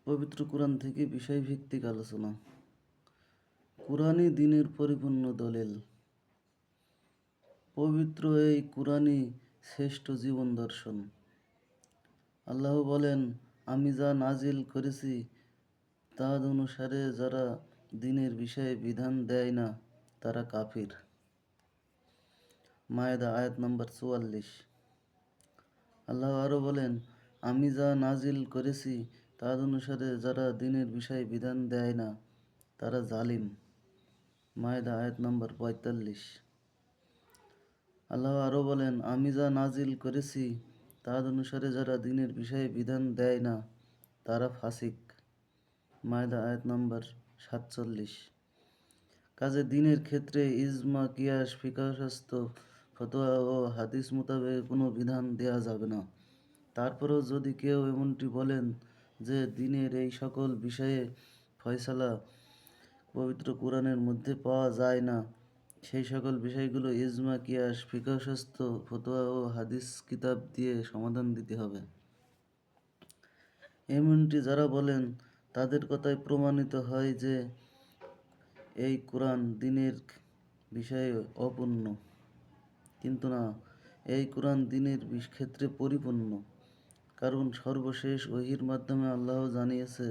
পবিত্র কোরআন থেকে বিষয়ভিত্তিক আলোচনা। কোরআনই দ্বীনের পরিপূর্ণ দলিল। পবিত্র এই কোরআনই শ্রেষ্ঠ জীবন দর্শন। আল্লাহ বলেন, আমি যা নাজিল করেছি তার অনুসারে যারা দ্বীনের বিষয়ে বিধান দেয় না তারা কাফির। মায়েদা আয়াত নম্বর 44। আল্লাহ আরও বলেন, আমি যা নাজিল করেছি তার অনুসারে যারা দ্বীনের বিষয়ে বিধান দেয় না তারা জালিম। মায়েদা আয়াত নম্বর 45। আল্লাহ আরও বলেন, আমি যা নাজিল করেছি তার অনুসারে যারা দ্বীনের বিষয়ে বিধান দেয় না তারা ফাসিক। মায়েদা আয়াত নম্বর 47। কাজে দ্বীনের ক্ষেত্রে ইজমা, কিয়াস, ফিকহশাস্ত্র, ফতোয়া ও হাদিস মোতাবেক কোনো বিধান দেয়া যাবে না। তারপরেও যদি কেউ এমনটি বলেন যে দ্বীনের এই সকল বিষয়ে ফয়সালা পবিত্র কোরআনের মধ্যে পাওয়া যায় না, সেই সকল বিষয়গুলো ইজমা, কিয়াস, ফিকহশাস্ত্র, ফতোয়া ও হাদিস কিতাব দিয়ে সমাধান দিতে হবে। এমনটি যারা বলেন তাদের কথায় প্রমাণিত হয় যে এই কোরআন দ্বীনের বিষয়ে অপূর্ণ। কিন্তু না, এই কোরআন দ্বীনের ক্ষেত্রে পরিপূর্ণ। কারণ সর্বশেষ ওহীর মাধ্যমে আল্লাহ জানিয়েছে,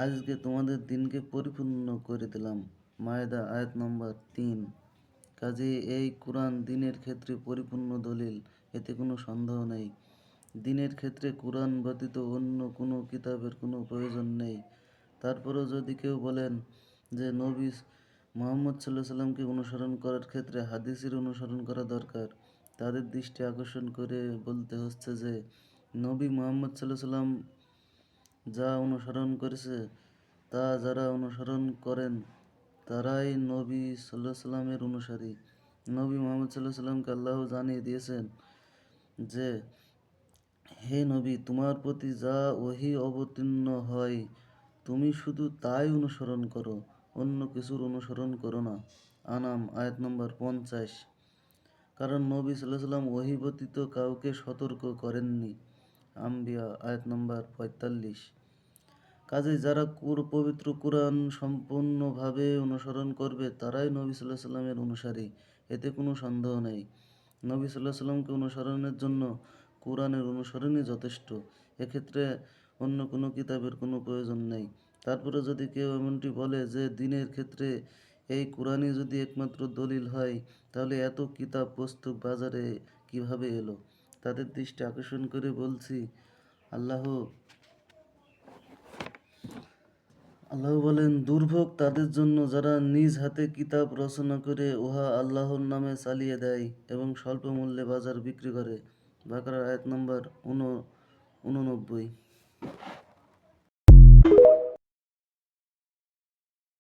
আজকে তোমাদের দ্বীনকে পরিপূর্ণ করে দিলাম। মায়েদা আয়াত নম্বর 3। কাজে এই কোরআন দ্বীনের ক্ষেত্রে পরিপূর্ণ দলিল, এতে কোনো সন্দেহ নেই। দ্বীনের ক্ষেত্রে কোরআন ব্যতীত অন্য কোনো কিতাবের কোনো প্রয়োজন নেই। তারপরেও যদি কেউ বলেন যে নবী মুহাম্মদ সাল্লাল্লাহু আলাইহি সাল্লামকে অনুসরণ করার ক্ষেত্রে হাদিসের অনুসরণ করা দরকার, তাদের দৃষ্টি আকর্ষণ করে বলতে হচ্ছে যে নবী মুহাম্মদ সাল্লাল্লাহু আলাইহি সাল্লাম যা অনুসরণ করেছে তা যারা অনুসরণ করেন তারাই নবী সাল্লাল্লাহু আলাইহি সাল্লামের অনুসারী। নবী মুহাম্মদ সাল্লাল্লাহু আলাইহি সাল্লামকে আল্লাহ জানিয়ে দিয়েছেন যে, হে নবী, তোমার প্রতি যা ওহী অবতীর্ণ হয় তুমি শুধু তাই অনুসরণ করো, অন্য কিছুর অনুসরণ করো না। আনাম আয়াত নম্বর 50। কারণ নবী সাল্লাল্লাহু আলাইহি সাল্লাম ওহী ব্যতীত কাউকে সতর্ক করেননি। আম্বিয়া আয়াত নম্বর 45। কাজেই যারা পবিত্র কোরআন সম্পূর্ণভাবে অনুসরণ করবে তারাই নবী সাল্লাল্লাহু আলাইহি সাল্লামের অনুসারী, এতে কোনো সন্দেহ নেই। নবী সাল্লাল্লাহু আলাইহি সাল্লামকে অনুসরণের জন্য কোরআনের অনুসরণই যথেষ্ট, এক্ষেত্রে অন্য কোনো কিতাবের কোনো প্রয়োজন নেই। তারপরে যদি কেউ এমনটি বলে যে দ্বীনের ক্ষেত্রে এই কোরআনই যদি একমাত্র দলিল হয়, তাহলে এত কিতাব পুস্তক বাজারে কিভাবে এলো? তাদের দৃষ্টি আকর্ষণ করে বলছি, আল্লাহ বলেন, দুর্ভোগ তাদের জন্য যারা নিজ হাতে কিতাব রচনা করে উহা আল্লাহর নামে চালিয়ে দেয় এবং স্বল্প মূল্যে বাজার বিক্রি করে। বাকারা আয়াত নম্বর 89।